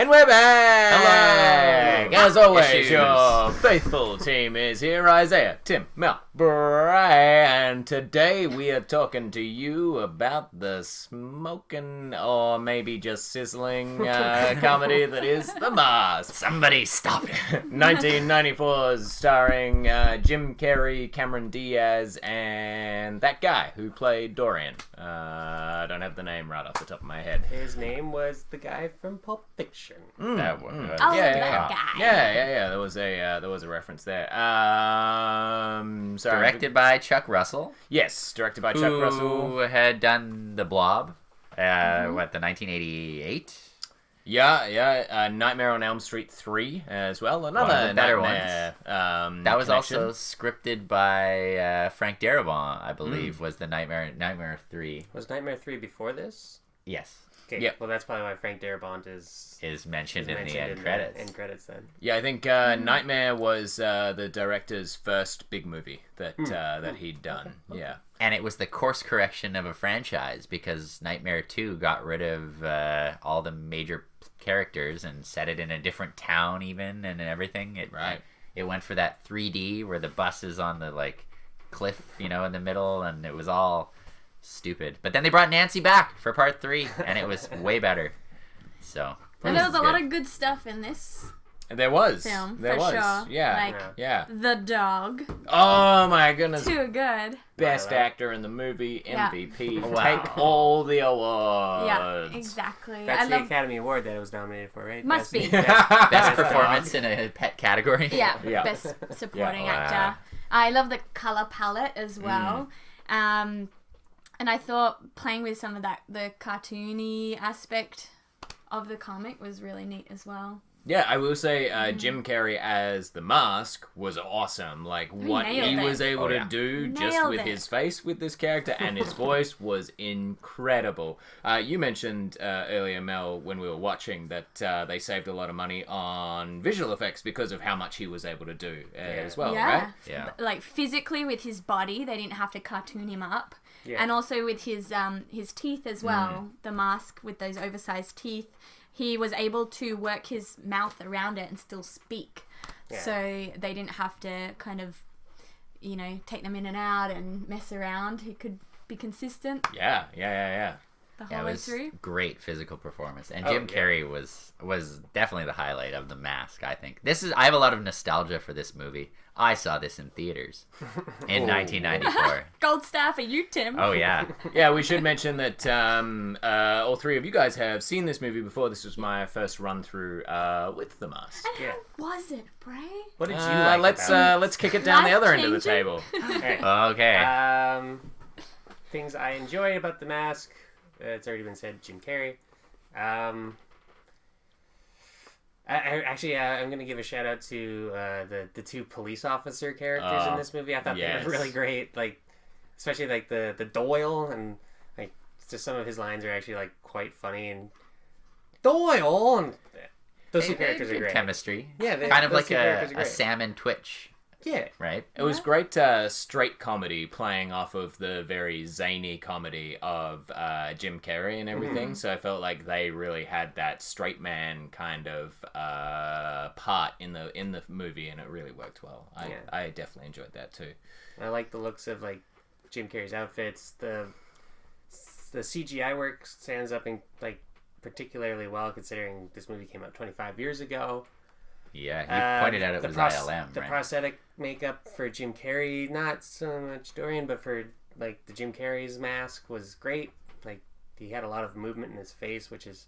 And we're back! Hello! As always, Issues. your faithful team is here. Isaiah, Tim, Mel, Brian. And today we are talking to you about the smoking, or maybe just sizzling comedy that is The Mask. Somebody stop it. 1994's starring Jim Carrey, Cameron Diaz, and that guy who played Dorian. I don't have the name right off the top of my head. His name was the guy from Pulp Fiction. That was. Oh, Yeah, that guy. Yeah. There was a reference there. Sorry. Directed by Chuck Russell. Yes, directed by Chuck Russell. Who had done The Blob. The 1988? Yeah. Nightmare on Elm Street 3 as well. Another One of the better Nightmare, That was connection. also scripted by Frank Darabont, I believe, was the Nightmare 3. Was Nightmare 3 before this? Yes. Okay, Yep. well that's probably why Frank Darabont is Mentioned in the mentioned end credits. End credits then. Yeah, I think Nightmare was the director's first big movie that he'd done. Yeah. And it was the course correction of a franchise because Nightmare 2 got rid of all the major characters and set it in a different town even and everything. It went for that 3D where the bus is on the cliff, in the middle, and it was all stupid. But then they brought Nancy back for part 3 and it was way better. So And there was a lot of good stuff in this There was. film, There for was. sure. Yeah. Like Yeah. the dog, Oh my goodness. too good. Best Wow. actor in the movie, Yeah. MVP. Wow. Take all the awards. Yeah, exactly. That's I the love. Academy Award that it was nominated for, right? Must be. best performance in a pet category. Yeah, Yeah. best supporting Yeah. actor. I love the color palette as well. And I thought playing with some of the cartoony aspect of the comic was really neat as well. Yeah, I will say Jim Carrey as the Mask was awesome. Like what he nailed it. was able Oh, to yeah. do just Nailed with it. his face with this character and his voice was incredible. You mentioned earlier, Mel, when we were watching that they saved a lot of money on visual effects because of how much he was able to do as well, yeah. right? Yeah. Like physically with his body, they didn't have to cartoon him up. Yeah. And also with his teeth as well, the mask with those oversized teeth, he was able to work his mouth around it and still speak. Yeah. So they didn't have to kind of, take them in and out and mess around. He could be consistent Yeah. the Yeah, whole it way was through. great physical performance, and Oh, Jim yeah. Carrey was definitely the highlight of The Mask. I think I have a lot of nostalgia for this movie. I saw this in theaters in 1994. Gold star for you, Tim. Oh yeah, Yeah, we should mention that all three of you guys have seen this movie before. This was my first run through with the Mask. And how was it, Bray? What did you like let's about let's kick it down the other end of the table. it? okay. Things I enjoy about The Mask. It's already been said. Jim Carrey. I'm going to give a shout out to the two police officer characters in this movie. I thought yes. they were really great. Like, especially like the Doyle, and like just some of his lines are actually like quite funny. And Doyle, and those two characters are Good great. chemistry. Yeah, kind of those like two characters are a great. Sam and Twitch, Yeah, right? It was great straight comedy playing off of the very zany comedy of Jim Carrey and everything. So I felt like they really had that straight man kind of part in the movie, and it really worked well. I definitely enjoyed that too. I like the looks of like Jim Carrey's outfits. The CGI work stands up in like particularly well considering this movie came out 25 years ago. Yeah, he pointed out it was ILM, The right? prosthetic makeup for Jim Carrey, not so much Dorian, but for like the Jim Carrey's mask was great. Like he had a lot of movement in his face, which is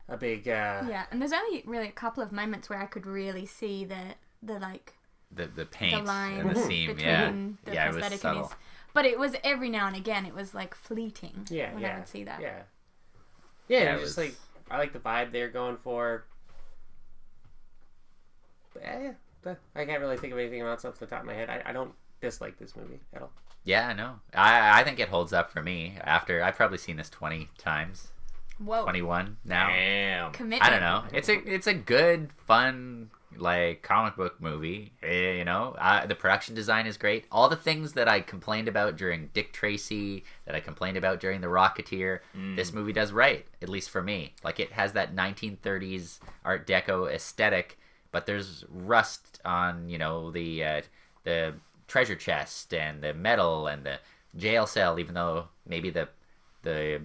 a big. Yeah, and there's only really a couple of moments where I could really see the like the paint the line and the seam, between yeah, the yeah, it was prosthetic and subtle. his. But it was every now and again. It was like fleeting. Yeah, when yeah, I would see that. Yeah, Yeah, it was just like I like the vibe they're going for. I can't really think of anything else off the top of my head. I don't dislike this movie at all. Yeah, no, I think it holds up for me. After I've probably seen this 20 times, Whoa. 21 now. Damn. Commitment. I don't know. It's a good, fun like comic book movie. You know, the production design is great. All the things that I complained about during Dick Tracy, that I complained about during The Rocketeer, this movie does right, at least for me. Like, it has that 1930s Art Deco aesthetic, but there's rust on, you know, the treasure chest and the metal and the jail cell, even though maybe the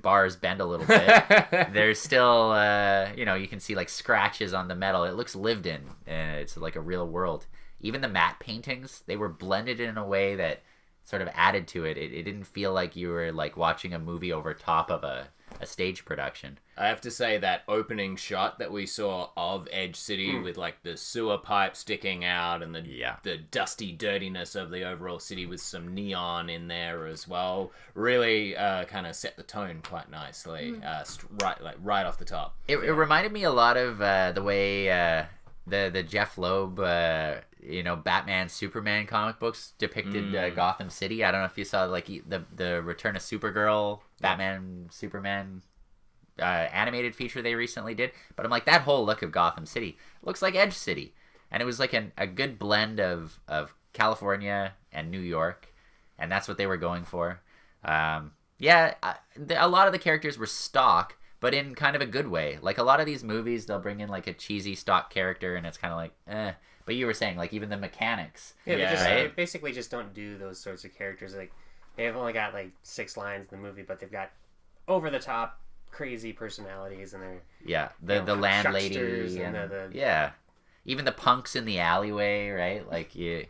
bars bend a little bit. There's still, you know, you can see like scratches on the metal. It looks lived in, and it's like a real world. Even the matte paintings, they were blended in a way that sort of added to it. It didn't feel like you were like watching a movie over top of a stage production. I have to say that opening shot that we saw of Edge City with like the sewer pipe sticking out and the dusty dirtiness of the overall city with some neon in there as well really kind of set the tone quite nicely, right off the top. It reminded me a lot of the way the Jeff Loeb you know, Batman Superman comic books depicted Gotham City. I don't know if you saw like the Return of Supergirl, Batman Superman animated feature they recently did, but I'm like, that whole look of Gotham City looks like Edge City, and it was like a good blend of California and New York, and that's what they were going for. A lot of the characters were stock, but in kind of a good way. Like, a lot of these movies, they'll bring in like a cheesy stock character, and it's kind of like, eh. But you were saying, like, even the mechanics. Yeah, right? They basically just don't do those sorts of characters. Like, they've only got like 6 lines in the movie, but they've got over the top crazy personalities, and they're the landlady and even the punks in the alleyway, right? Like, you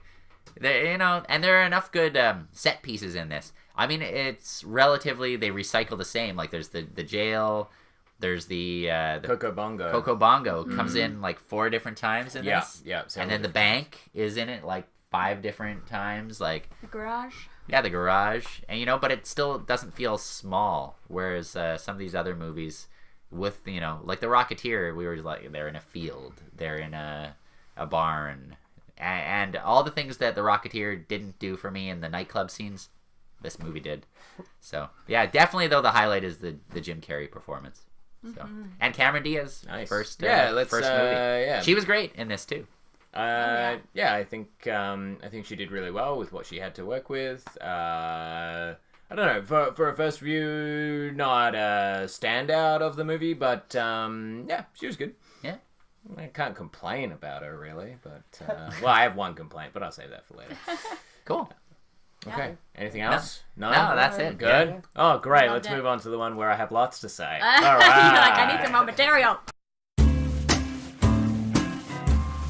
know, and there are enough good set pieces in this. I mean, it's relatively, they recycle the same. Like, there's the jail, there's the Coco Bongo. Coco Bongo comes in like 4 different times in this. Yeah, and then the bank is in it like 5 different times. Like, The garage. Yeah, the garage, and you know, but it still doesn't feel small. Whereas some of these other movies, with, you know, like The Rocketeer, we were like, they're in a field, they're in a barn, and all the things that The Rocketeer didn't do for me in the nightclub scenes, this movie did. So yeah, definitely though the highlight is the Jim Carrey performance. So and Cameron Diaz, first movie. She was great in this too. I think she did really well with what she had to work with. I don't know, for a first view, not a standout of the movie, but she was good. Yeah, I can't complain about her really, but well, I have one complaint, but I'll save that for later. Cool. Okay. Anything else? No, that's it. Good. Yeah. Oh, great. Loved Let's it. move on to the one where I have lots to say. All right. You're like, I need some more material.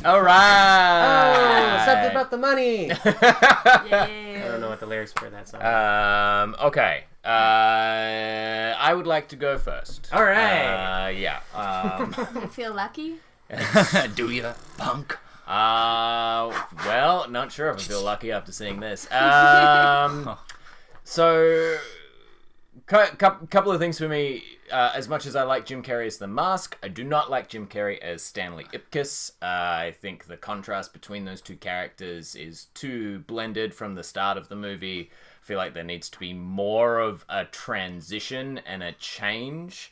All right. Oh, something about the money. Yeah. I don't know what the lyrics for that song. Okay. I would like to go first. All right. Yeah. You feel lucky? Do you, punk? Well, not sure if I feel lucky after seeing this. So, couple of things for me. As much as I like Jim Carrey as The Mask, I do not like Jim Carrey as Stanley Ipkiss. I think the contrast between those two characters is too blended from the start of the movie. I feel like there needs to be more of a transition and a change.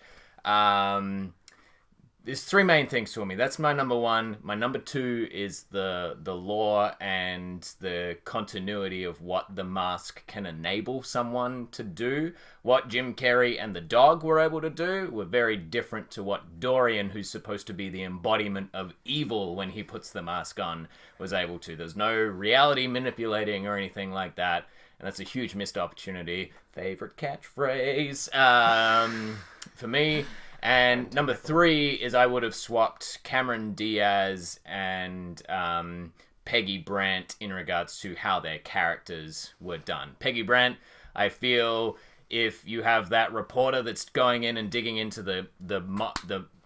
There's 3 main things for me. That's my number 1. My number 2 is the lore and the continuity of what the mask can enable someone to do. What Jim Carrey and the dog were able to do were very different to what Dorian, who's supposed to be the embodiment of evil when he puts the mask on, was able to. There's no reality manipulating or anything like that, and that's a huge missed opportunity. Favorite catchphrase for me. And number 3 is I would have swapped Cameron Diaz and Peggy Brandt in regards to how their characters were done. Peggy Brandt, I feel if you have that reporter that's going in and digging into the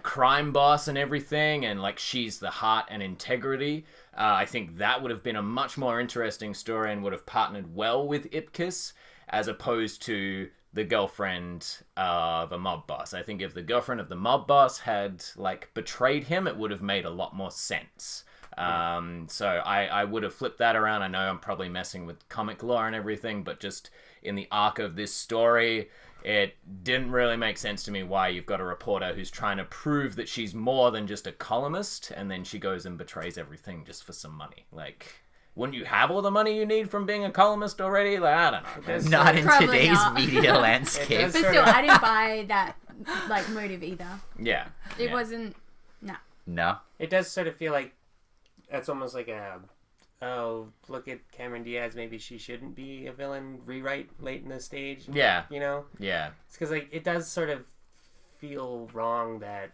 crime boss and everything, and like she's the heart and integrity, I think that would have been a much more interesting story and would have partnered well with Ipkiss, as opposed to the girlfriend of a mob boss. I think if the girlfriend of the mob boss had like betrayed him, it would have made a lot more sense. So I would have flipped that around. I know I'm probably messing with comic lore and everything, but just in the arc of this story, It didn't really make sense to me why you've got a reporter who's trying to prove that she's more than just a columnist, and then she goes and betrays everything just for some money. Like, wouldn't you have all the money you need from being a columnist already? Like, I don't know. Man. Not in Probably today's not. media landscape. But still, I didn't buy that like motive either. Yeah. It yeah. wasn't. No. No. It does sort of feel like that's almost like a, oh, look at Cameron Diaz, maybe she shouldn't be a villain rewrite late in the stage. Yeah. You know? Yeah. It's because, like, it does sort of feel wrong that,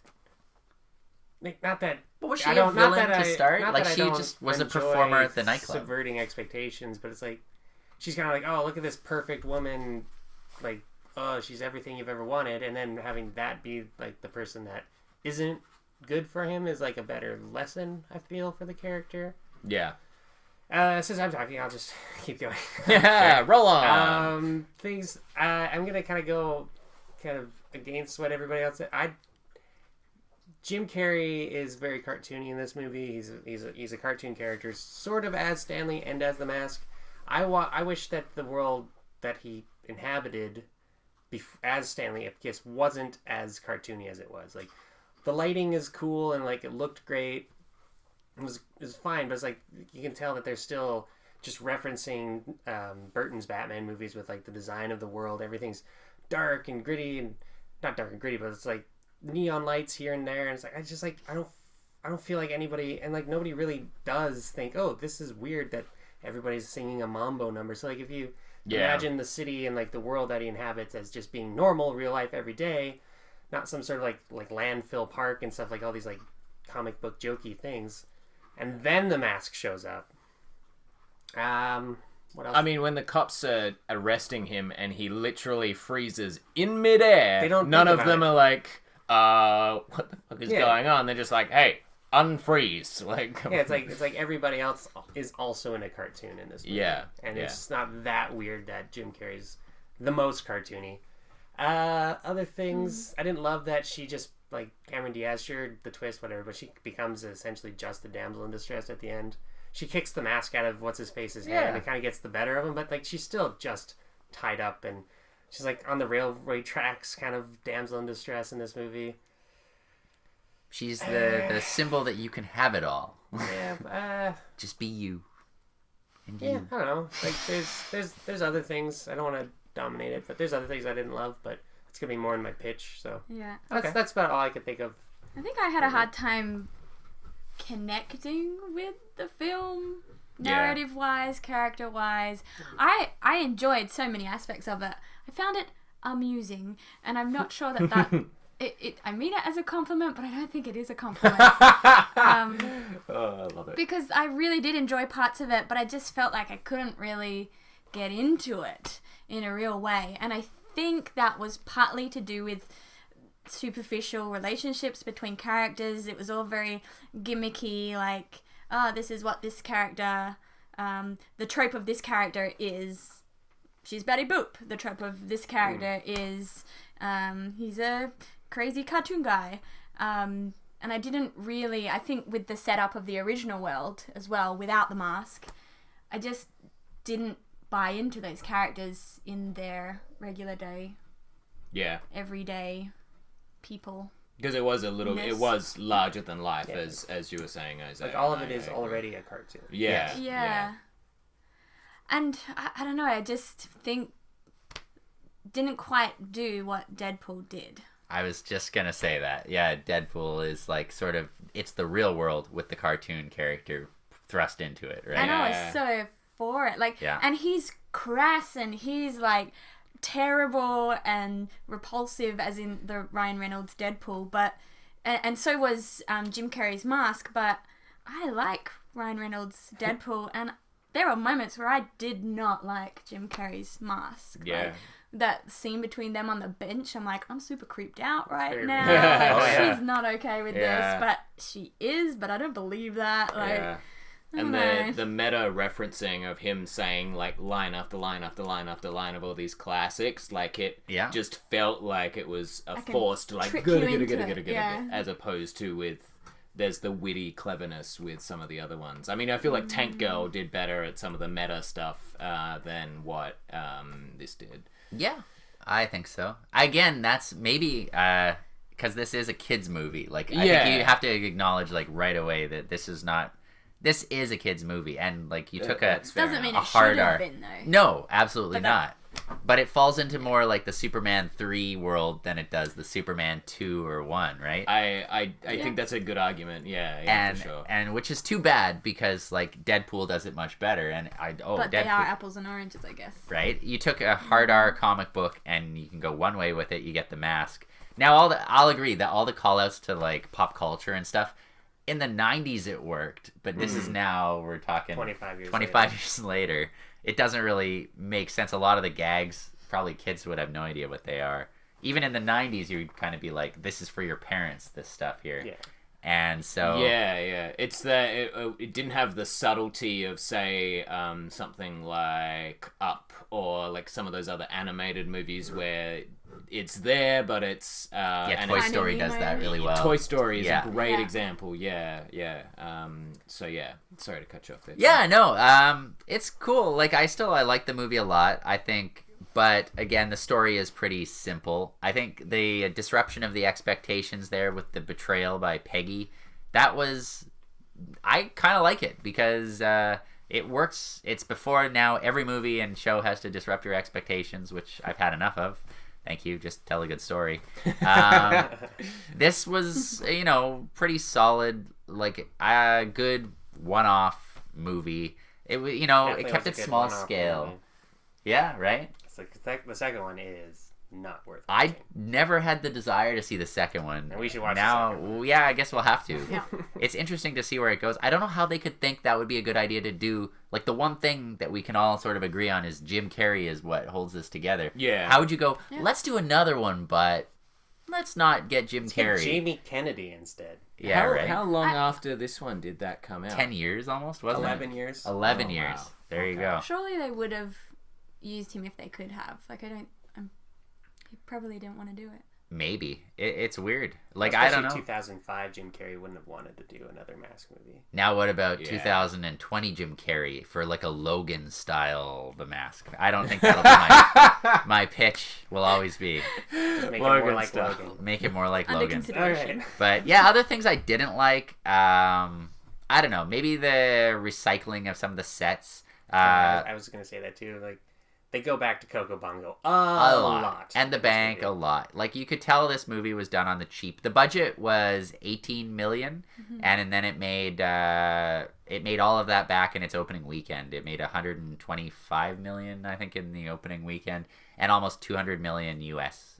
like, not that... But was she a villain to start? Not Like, that I she don't just was a enjoy performer at the nightclub. subverting expectations, but it's like, she's kind of like, oh, look at this perfect woman, like, oh, she's everything you've ever wanted, and then having that be, like, the person that isn't good for him is, like, a better lesson, I feel, for the character. Yeah. Since I'm talking, I'll just keep going. Yeah, roll on. Things, I'm gonna kind of go against what everybody else said. Jim Carrey is very cartoony in this movie. He's a cartoon character, sort of as Stanley and as the Mask. I wish that the world that he inhabited as Stanley Ipkiss wasn't as cartoony as it was. Like, the lighting is cool and like it looked great. It was fine, but it's like you can tell that they're still just referencing Burton's Batman movies with like the design of the world. Everything's dark and gritty, and not dark and gritty, but it's like neon lights here and there. And it's like I don't feel like anybody, and like nobody really does think, oh, this is weird that everybody's singing a mambo number. So like if you imagine the city and like the world that he inhabits as just being normal, real life, every day, not some sort of like landfill park and stuff, like all these like comic book jokey things. And then the Mask shows up. What else? I mean, when the cops are arresting him and he literally freezes in midair, none of them are like, what the fuck is going on? They're just like, hey, unfreeze. Like, yeah, it's like everybody else is also in a cartoon in this movie. Yeah. And it's not that weird that Jim Carrey's the most cartoony. Other things, I didn't love that she just, like, Cameron Diaz, sure, the twist, whatever, but she becomes essentially just the damsel in distress at the end. She kicks the mask out of what's-his-face's head, and it kind of gets the better of him, but, like, she's still just tied up, and she's, like, on the railway tracks, kind of damsel in distress in this movie. She's the symbol that you can have it all. Yeah, just be you. And yeah, you. I don't know. Like, there's other things. I don't want to dominate it, but there's other things I didn't love, but it's gonna be more in my pitch, so Yeah. that's about all I could think of. I think I had a hard time connecting with the film, narrative-wise, character-wise. I enjoyed so many aspects of it. I found it amusing, and I'm not sure that I mean it as a compliment, but I don't think it is a compliment. I love it. Because I really did enjoy parts of it, but I just felt like I couldn't really get into it in a real way. And I think that was partly to do with superficial relationships between characters. It was all very gimmicky, like, this is what this character, the trope of this character is, she's Betty Boop. The trope of this character is, he's a crazy cartoon guy. And I didn't really, I think with the setup of the original world as well, without the mask, I just didn't buy into those characters in their regular day, everyday people. Because it was it was larger than life, as you were saying, Isaiah. Like, all of it is already a cartoon. Yeah. And I don't know, I just think didn't quite do what Deadpool did. I was just gonna say that. Yeah, Deadpool is like sort of, it's the real world with the cartoon character thrust into it, right? And I was so for it. Like, and he's crass and he's like terrible and repulsive, as in the Ryan Reynolds Deadpool, but and so was Jim Carrey's Mask, but I like Ryan Reynolds Deadpool, and there were moments where I did not like Jim Carrey's Mask. Like, that scene between them on the bench, I'm like, I'm super creeped out right now. Like, she's not okay with this, but she is, but I don't believe that. Like, and the meta referencing of him saying like line after line after line after line of all these classics, like it just felt like it was a forced like good, as opposed to with there's the witty cleverness with some of the other ones. I mean, I feel like Tank Girl did better at some of the meta stuff than what this did. Yeah. I think so. Again, that's maybe because this is a kids movie. Like, I think you have to acknowledge like right away that this is a kids movie, and like you took a doesn't mean a it hard should have R. been though. No, absolutely But not. But it falls into more like the Superman 3 world than it does the Superman 2 or 1, right? I think that's a good argument. Yeah, and for sure. and which is too bad because like Deadpool does it much better, and But Deadpool, they are apples and oranges, I guess. right? You took a hard R comic book and you can go one way with it. You get the mask. Now I'll agree that all the call outs to like pop culture and stuff in the 90s it worked, but this is now we're talking 25 years later. It doesn't really make sense. A lot of the gags, probably kids would have no idea what they are. Even in the 90s, you'd kind of be like, this is for your parents, this stuff here. Yeah. And so... Yeah. It's that it didn't have the subtlety of, say, something like Up or like some of those other animated movies where it's there, but it's... Toy Story does that really well. Toy Story is a great Yeah. example. Yeah. So, yeah. Sorry to cut you off there. Yeah, no, it's cool. Like, I like the movie a lot, I think. But, again, the story is pretty simple. I think the disruption of the expectations there with the betrayal by Peggy, that was... I kind of like it because it works. It's before now every movie and show has to disrupt your expectations, which I've had enough of. Thank you. Just tell a good story. This was, pretty solid, like a good one-off movie. It was, it kept it small scale. Movie. Yeah, right? It's like the second one is not worth it. I never had the desire to see the second one. And we should watch now. the second one. Yeah, I guess we'll have to. Yeah. It's interesting to see where it goes. I don't know how they could think that would be a good idea to do. Like, the one thing that we can all sort of agree on is Jim Carrey is what holds this together. Yeah. How would you go, Yeah. let's do another one, but let's not get Jim Let's get Carrey. Jamie Kennedy instead. Yeah, right. How long after this one did that come out? 10 years almost, wasn't 11 it? years. 11 Oh, years. wow. There you Okay. go. Surely they would have used him if they could have. Like, he probably didn't want to do it. Maybe. It's weird. Like, Especially I don't know. 2005, Jim Carrey wouldn't have wanted to do another Mask movie. Now what about Yeah. 2020 Jim Carrey for like a Logan style The Mask? I don't think that'll be my pitch will always be Just make it Logan more like style. Logan. make it more like Under Logan. consideration. Alright. But yeah, other things I didn't like, I don't know, maybe the recycling of some of the sets. I was going to say that too. Like, they go back to Coco Bongo a A lot. lot. And the in this bank movie. a lot. Like, you could tell this movie was done on the cheap. The budget was $18 million, and then it made all of that back in its opening weekend. It made $125 million, I think, in the opening weekend, and almost $200 million US.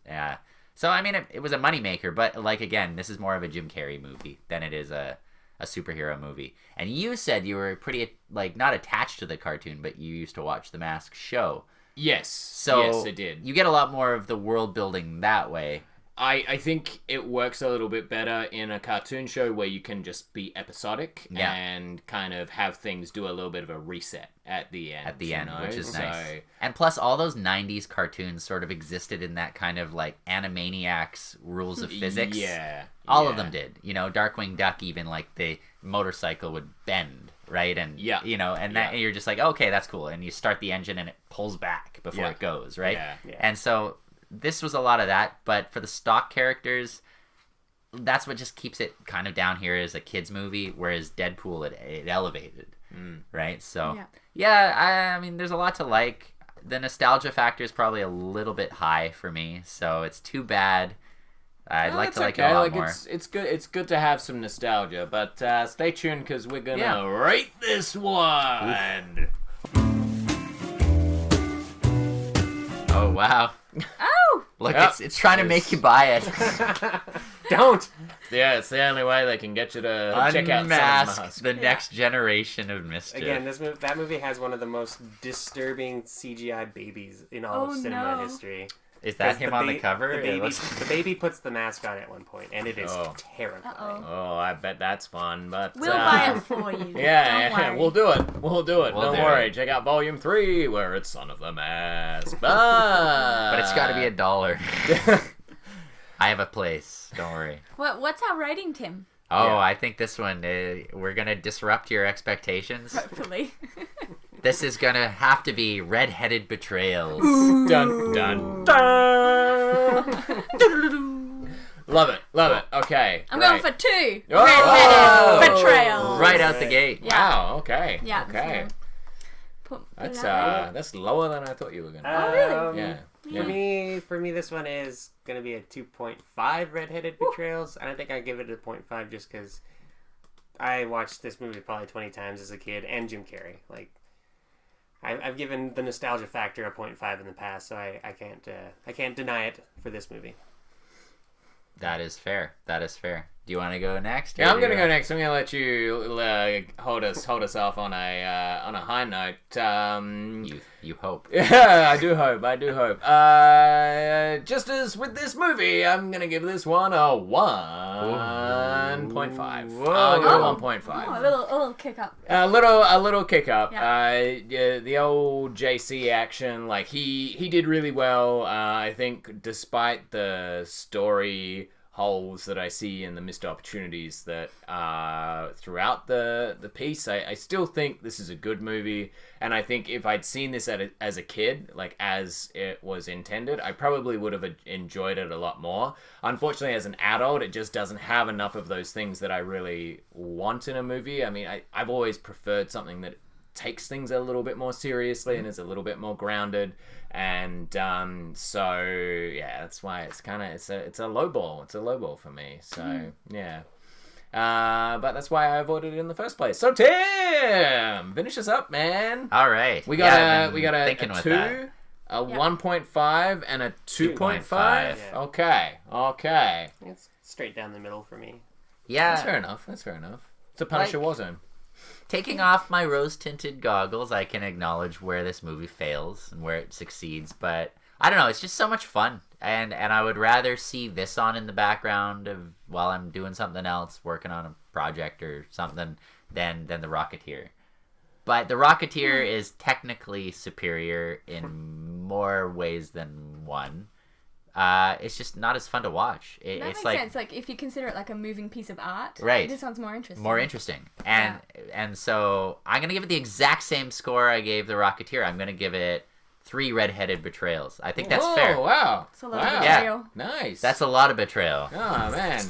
So I mean, it was a moneymaker, but like, again, this is more of a Jim Carrey movie than it is a superhero movie. And you said you were pretty, like, not attached to the cartoon, but you used to watch the Mask show. Yes. So yes, I did. You get a lot more of the world building that way. I think it works a little bit better in a cartoon show where you can just be episodic Yeah. and kind of have things do a little bit of a reset at the end. Which is So, nice. And plus, all those 90s cartoons sort of existed in that kind of like Animaniacs rules of physics. Yeah. All of yeah. them did. Darkwing Duck, even like the motorcycle would bend, right? And, Yeah. and that, and you're just like, okay, that's cool. And you start the engine and it pulls back before Yeah. it goes, right? Yeah. Yeah. And so this was a lot of that, but for the stock characters, that's what just keeps it kind of down here as a kids movie, whereas Deadpool it elevated, right? So I mean, there's a lot to like. The nostalgia factor is probably a little bit high for me, so it's too bad. I'd like That's to like okay. it a lot more. It's good. It's good to have some nostalgia, but stay tuned because we're gonna Yeah. rate this one. Oh wow! Oh! Look, Yep. it's trying to make you buy it. Don't! Yeah, it's the only way they can get you to check out Unmask Mask. the next generation of mischief. Again, that movie has one of the most disturbing CGI babies in all Oh, of cinema no. history. Is that 'Cause him on the cover? The It baby, looks- the baby puts the mask on at one point, and it is Oh. terrifying. Oh, I bet that's fun, but We'll buy it for you. Yeah, Don't worry. we'll do it. We'll do it. We'll Don't do worry. it. Check out Volume 3, where it's Son of the Mask. But it's got to be $1. I have a place. Don't worry. What's our rating, Tim? Oh, Yeah. I think this one, we're going to disrupt your expectations. Hopefully. This is gonna have to be Red-Headed Betrayals. Dun dun dun. Love it. Okay. I'm great. going for 2. Oh! Red-Headed Betrayal. Right out the gate. Yeah. Wow. Okay. Yeah. Okay. Put That's it out there. that's lower than I thought you were gonna. Oh, really? Yeah. For me, this one is gonna be a 2.5 Red-Headed Betrayals, and I think I give it a 0.5 just because I watched this movie probably 20 times as a kid, and Jim Carrey. Like, I've given the nostalgia factor a 0.5 in the past, so I can't deny it for this movie. That is fair. Do you want to go next? Yeah, I'm gonna go next. I'm gonna let you hold us off on a high note. You hope. Yeah, I do hope. Just as with this movie, I'm gonna give this one a 1.5. Whoa. I'll go Oh. 1.5. Oh, a little kick up. A little kick up. Yeah. The old JC action, like he did really well. I think despite the story holes that I see and the missed opportunities that throughout the piece, I still think this is a good movie. And I think if I'd seen this as a kid, like as it was intended, I probably would have enjoyed it a lot more. Unfortunately, as an adult, it just doesn't have enough of those things that I really want in a movie. I mean, I've always preferred something that takes things a little bit more seriously and is a little bit more grounded. And so yeah, that's why it's a low ball. It's a low ball for me. So yeah. But that's why I avoided it in the first place. So Tim, finish us up, man. All right. We got Yeah, a 2, that. a 1.5, and a 2.5. Yeah. Okay. It's straight down the middle for me. Yeah. That's fair enough. It's a Punisher Warzone. Taking off my rose-tinted goggles, I can acknowledge where this movie fails and where it succeeds, but I don't know, it's just so much fun. And I would rather see this on in the background while I'm doing something else, working on a project or something, than The Rocketeer. But The Rocketeer is technically superior in more ways than one. It's just not as fun to watch. That it's makes like sense. Like if you consider it like a moving piece of art, Right. This one's more interesting. more interesting. And so I'm gonna give it the exact same score I gave The Rocketeer. I'm gonna give it 3 Red-Headed Betrayals. I think that's Whoa, fair. Wow. It's a lot of Yeah. betrayal. Nice. That's a lot of betrayal. Oh man.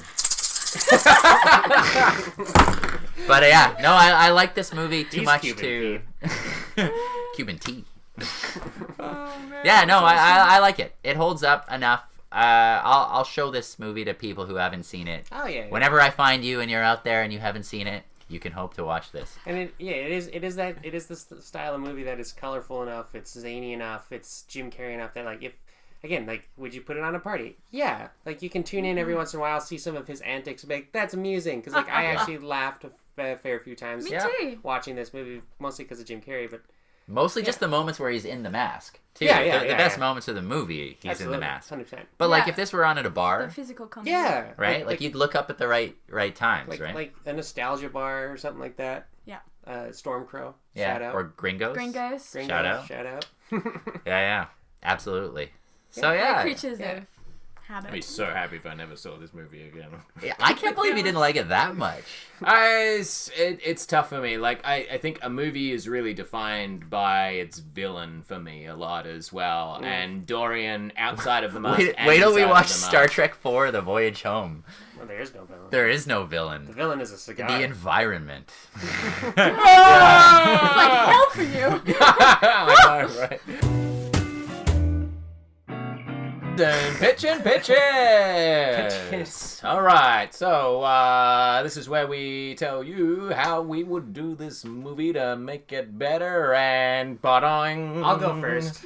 But yeah, no, I like this movie too He's much Cuban to Cuban tea. Oh, man. Yeah, no, I like it. It holds up enough. I'll show this movie to people who haven't seen it. Oh yeah. Whenever I find you and you're out there and you haven't seen it, you can hope to watch this. And it is the style of movie that is colorful enough, it's zany enough, it's Jim Carrey enough that like if again, like would you put it on a party? Yeah, like you can tune in every once in a while, see some of his antics, be like that's amusing because like I actually laughed a fair few times. Me too. Watching this movie mostly because of Jim Carrey, but Mostly just the moments where he's in the mask. Too. Yeah, the best moments of the movie, he's in the mask. 100%. But like Yeah. if this were on at a The bar, physical comedy. Yeah, right? Like you'd look up at the right times, right? like a nostalgia bar or something like that. Yeah. Stormcrow. Yeah, Shout out. or Gringos. Gringos. Gringos, Shout out. Shout out. Yeah, absolutely. So They're yeah, creatures Yeah. of habit. I'd be so happy if I never saw this movie again. I can't believe you didn't like it that much. It's tough for me. Like I think a movie is really defined by its villain for me a lot as well. And Dorian outside of the mask. Wait and till we inside of watch the Star mask. Trek IV: The Voyage Home. Well, there is no villain. There is no The villain. villain is a cigar. The environment. It's like hell for you. I know, right? Then pitchin'. Pitches. All right, so this is where we tell you how we would do this movie to make it better. And I'll go first.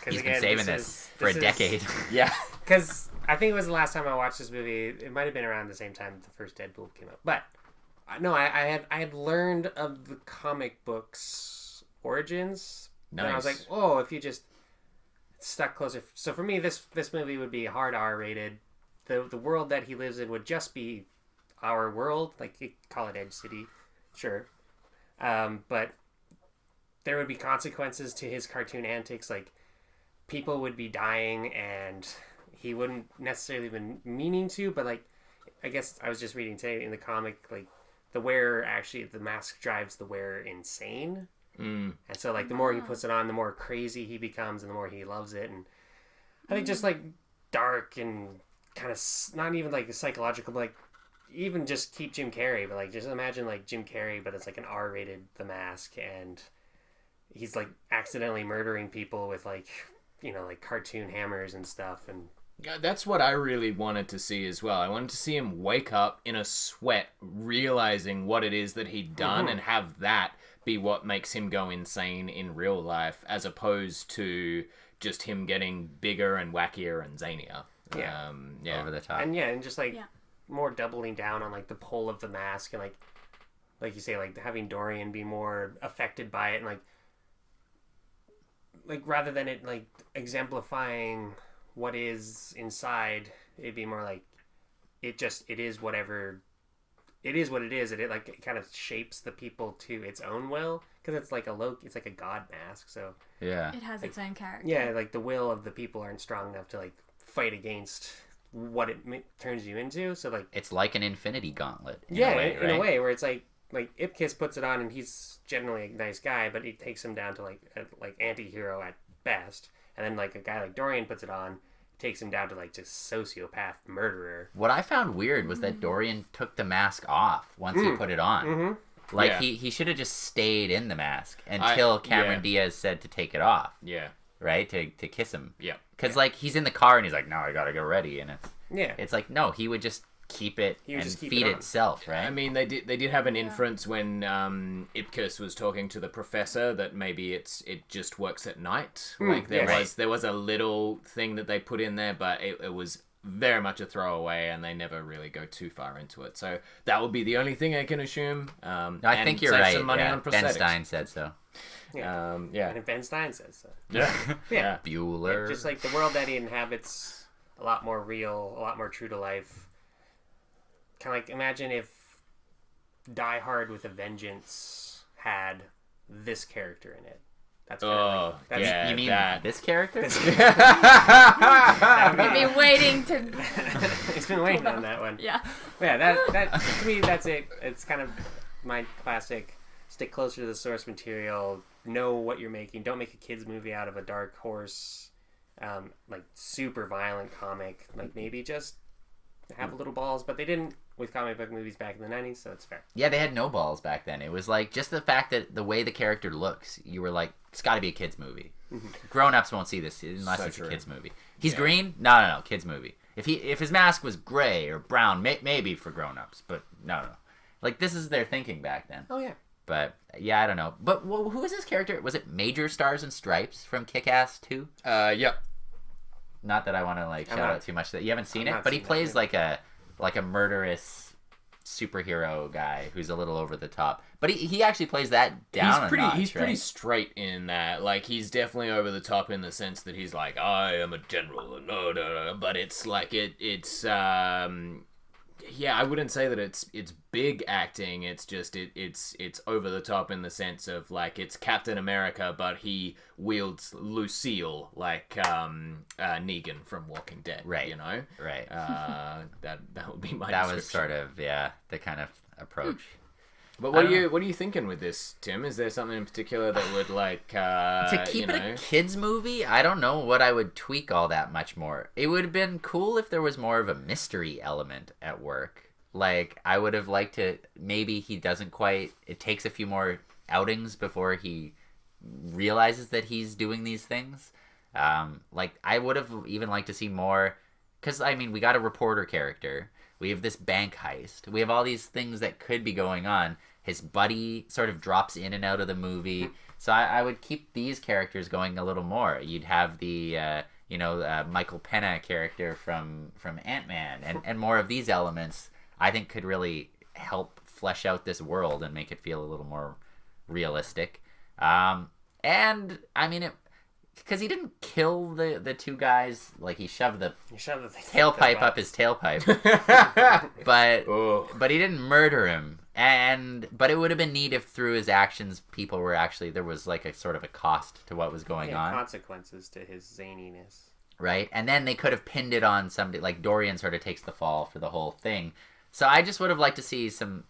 He's been saving this for a decade. Yeah. Because I think it was the last time I watched this movie. It might have been around the same time the first Deadpool came out. But no, I had learned of the comic books origins. Nice. And I was like, oh, if you just stuck closer. So for me, this movie would be hard R rated. The world that he lives in would just be our world. Like, you call it Edge City, sure. But there would be consequences to his cartoon antics. Like, people would be dying and he wouldn't necessarily been meaning to, but like, I guess I was just reading today in the comic, like the mask drives the wearer insane. Mm. And so like the more he puts it on, the more crazy he becomes, and the more he loves it. And I think just like dark and kind of not even like psychological, but like even just keep Jim Carrey, but like just imagine like Jim Carrey, but it's like an R-rated The Mask, and he's like accidentally murdering people with like, you know, like cartoon hammers and stuff. And yeah, that's what I really wanted to see as well. I wanted to see him wake up in a sweat, realizing what it is that he'd done, and have that be what makes him go insane in real life, as opposed to just him getting bigger and wackier and zanier. Yeah. Over the top. And and just like more doubling down on like the pull of the mask, and like you say, like having Dorian be more affected by it, and like rather than it like exemplifying what is inside, it'd be more like it is whatever it is, what it is, and it like it kind of shapes the people to its own will, because it's like a god mask, so yeah, It has its own character. yeah, like the will of the people aren't strong enough to like fight against what it turns you into, so like it's like an Infinity Gauntlet. In a way where it's like Ipkiss puts it on, and he's generally a nice guy, but it takes him down to like anti-hero at best, and then like a guy like Dorian puts it on, takes him down to like just sociopath murderer. What I found weird was that Dorian took the mask off once he put it on. Mm-hmm. Like he should have just stayed in the mask until Cameron Diaz said to take it off. Yeah. Right? To kiss him. Yeah. Because like he's in the car and he's like, no, I gotta go ready, and Yeah. it's like no, he would just keep it and feed itself, right? I mean, they did have an inference when Ipkiss was talking to the professor that maybe it just works at night. Like there was a little thing that they put in there, but it was very much a throwaway, and they never really go too far into it. So that would be the only thing I can assume. No, I think you're right. Some money on Ben prosthetics. Stein said so. Yeah. Yeah. And Ben Stein says so. Yeah. Yeah. Bueller. Yeah, just like the world that he inhabits, a lot more real, a lot more true to life. Kind of like imagine if Die Hard with a Vengeance had this character in it. That's kind of like, that's, yeah. You mean that. this character? I've been waiting to. It's been waiting on that one. Yeah. Yeah, that to me, that's it. It's kind of my classic. Stick closer to the source material. Know what you're making. Don't make a kids movie out of a dark horse, like super violent comic. Like maybe just have a little balls, but they didn't with comic book movies back in the 90s, so it's fair. Yeah, they had no balls back then. It was like just the fact that the way the character looks, you were like, it's got to be a kids movie. Grown-ups won't see this unless it's a kids movie. He's green? No, kids movie. If his mask was gray or brown, maybe for grown-ups, but no. Like this is their thinking back then. Oh yeah. But yeah, I don't know. But who was this character? Was it Major Stars and Stripes from Kick-Ass 2? Yep. Not that I want to like shout out too much that you haven't seen it, but he plays like a murderous superhero guy who's a little over the top. But he actually plays that down a notch, He's right? pretty straight in that. Like he's definitely over the top in the sense that he's like, I am a general. No. But it's like it's yeah, I wouldn't say that it's big acting. It's just it's over the top in the sense of like it's Captain America, but he wields Lucille like Negan from Walking Dead. Right. You know. Right. That would be my. That was sort of the kind of approach. But what are you thinking with this, Tim? Is there something in particular that would like to keep it a kids movie? I don't know what I would tweak all that much more. It would have been cool if there was more of a mystery element at work. Like I would have liked to. Maybe he doesn't quite. It takes a few more outings before he realizes that he's doing these things. Like I would have even liked to see more. Because I mean, we got a reporter character. We have this bank heist. We have all these things that could be going on. His buddy sort of drops in and out of the movie. So I would keep these characters going a little more. You'd have the, Michael Pena character from Ant-Man. And more of these elements, I think, could really help flesh out this world and make it feel a little more realistic. And, I mean, because he didn't kill the two guys, like he shoved the tailpipe up his tailpipe, but he didn't murder him. But it would have been neat if through his actions, people were actually there was like a sort of a cost to what was going on, consequences to his zaniness, right? And then they could have pinned it on somebody, like Dorian sort of takes the fall for the whole thing. So I just would have liked to see some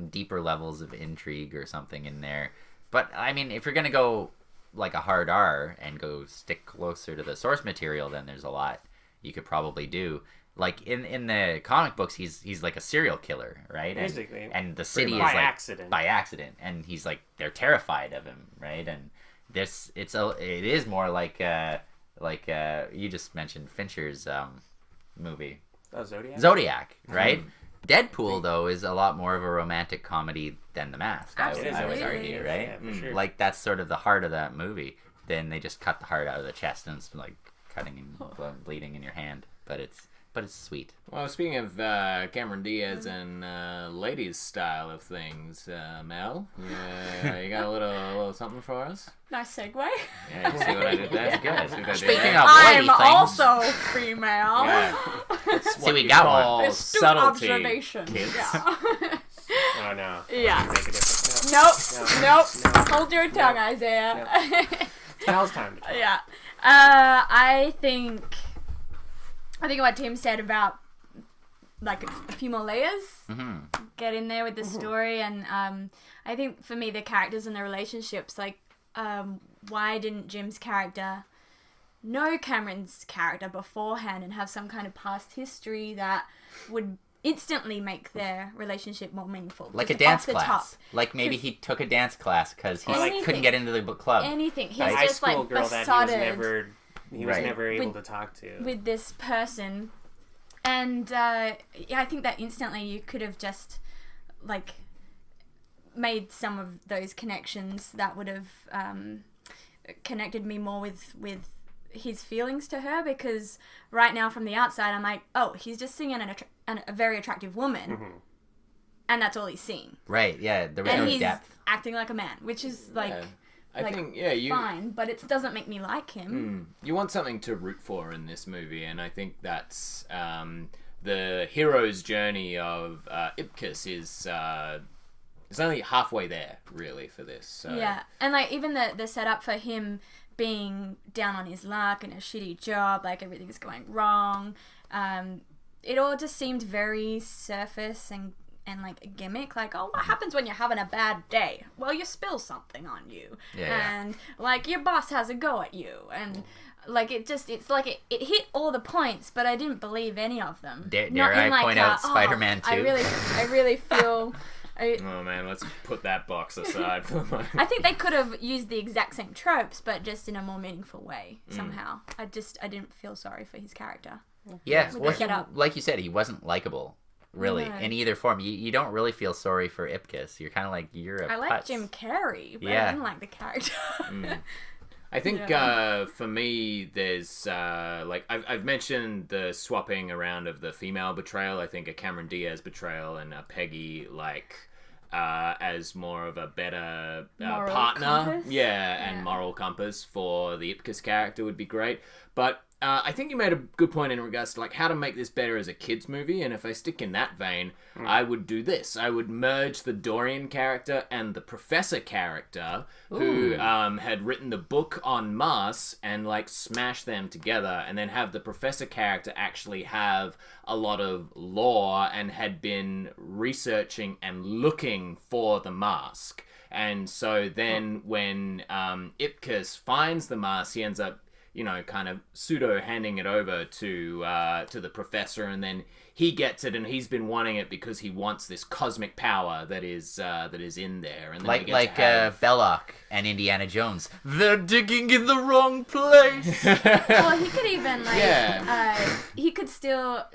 deeper levels of intrigue or something in there. But I mean, if you're gonna go like a hard R and go stick closer to the source material, then there's a lot you could probably do. Like in the comic books, he's like a serial killer, right? Basically, and the city is by like by accident, and he's like they're terrified of him, right? And it is more like you just mentioned Fincher's movie, Zodiac, right? Deadpool though is a lot more of a romantic comedy than The Mask. I would argue, right? Yeah, for sure. Like that's sort of the heart of that movie. Then they just cut the heart out of the chest, and it's like cutting and bleeding in your hand, but it's sweet. Well, speaking of Cameron Diaz and ladies' style of things, Mel, you got a little something for us? Nice segue. Yeah, you see what I did there? That's good. Speaking of I'm lady things, also female. Yeah. It's See, we got one. Astute subtlety, observation. kids. Yeah. Oh no. Yeah. Make a difference. Nope. Hold your tongue, Isaiah. Now's time. Yeah. I think what Tim said about like a few more layers. Mm-hmm. Get in there with the story, and I think for me the characters and the relationships, like why didn't Jim's character know Cameron's character beforehand and have some kind of past history that would instantly make their relationship more meaningful? Like a Just dance off the class. top. Like maybe he took a dance class because he Anything. couldn't get into the book club. Anything. He's A high just school like girl that besotted he was Right. never able With- to talk to. with this person, and yeah, I think that instantly you could have just like made some of those connections that would have connected me more with his feelings to her, because right now from the outside I'm like, oh, he's just seeing a very attractive woman, and that's all he's seeing, Right, yeah, there was and no he's depth. acting like a man, which is like Yeah. I like, think, you fine, but it doesn't make me like him. you want something to root for in this movie, and I think that's the hero's journey of Ipkiss is it's only halfway there, really, for this. So. Yeah, and like even the setup for him being down on his luck and a shitty job, like everything's going wrong, it all just seemed very surface and like a gimmick. Like, oh, what happens when you're having a bad day? Well, you spill something on you, Yeah. and like your boss has a go at you, and like it's like it hit all the points, but I didn't believe any of them. Dare Not in, I like, point out Spider-Man 2? I really feel. Oh man, let's put that box aside for the moment. I think they could have used the exact same tropes, but just in a more meaningful way somehow. I didn't feel sorry for his character. Yeah, With well, the setup. like you said, he wasn't likable, really, No. in either form. You don't really feel sorry for Ipkiss. You're kind of like, you're a I like putz. Jim Carrey, but Yeah. I didn't like the character. I think Yeah. for me, there's like I've mentioned the swapping around of the female betrayal. I think a Cameron Diaz betrayal and a Peggy as more of a better Moral partner, compass? and Yeah. moral compass for the Ipkiss character would be great. But I think you made a good point in regards to like how to make this better as a kids movie, and if I stick in that vein, I would do this. I would merge the Dorian character and the Professor character, who had written the book on Mars, and like smash them together, and then have the Professor character actually have a lot of lore and had been researching and looking for the mask. And so then when Ipkiss finds the mask, he ends up kind of pseudo handing it over to the Professor, and then he gets it, and he's been wanting it because he wants this cosmic power that is in there, and then we get to have... Belloc and Indiana Jones. They're digging in the wrong place. Well, he could even like Yeah. he could still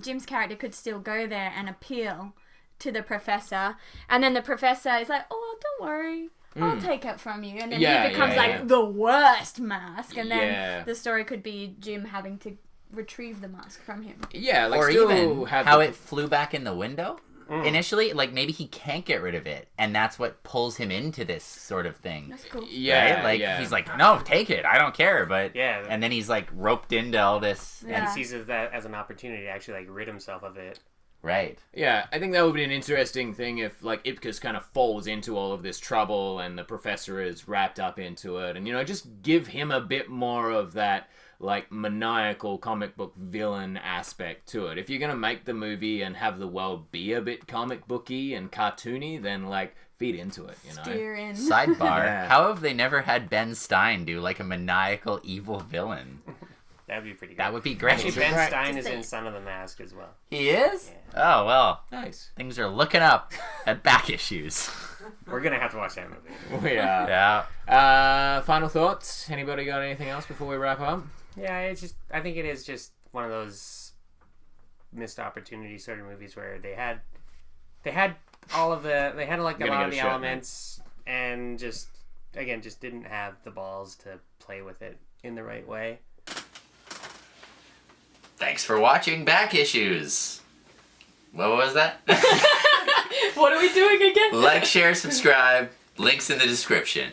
Jim's character could still go there and appeal to the Professor, and then the Professor is like, oh, don't worry, I'll take it from you, and then Yeah, he becomes yeah, like yeah. the worst mask, and then Yeah. the story could be Jim having to retrieve the mask from him. Yeah, like Or still even have how the- it flew back in the window. Initially, like maybe he can't get rid of it, and that's what pulls him into this sort of thing. That's cool. Yeah, Right? Like yeah. he's like, no, take it, I don't care. But Yeah. and then he's like roped into all this. Yeah. And he sees that as an opportunity to actually like rid himself of it. Right. Yeah, I think that would be an interesting thing if, like, Ipkiss kind of falls into all of this trouble and the Professor is wrapped up into it. And, just give him a bit more of that, like, maniacal comic book villain aspect to it. If you're going to make the movie and have the world be a bit comic booky and cartoony, then, like, feed into it, you know. Steer in. Sidebar: Yeah. How have they never had Ben Stein do like a maniacal evil villain? That'd be pretty good. That would be great. Actually, Ben Right. Stein Just is say in it. Son of the Mask as well. He is. Yeah. Oh well, Nice. things are looking up at Back Issues. We're gonna have to watch that movie. We are. Yeah. Final thoughts? Anybody got anything else before we wrap up? Yeah, I think it is just one of those missed opportunity sort of movies where they had all of the, they had like a Gotta lot get of a the shot, elements and just didn't have the balls to play with it in the right way. Thanks for watching Back Issues. What was that? What are we doing again? Like, share, subscribe. Links in the description.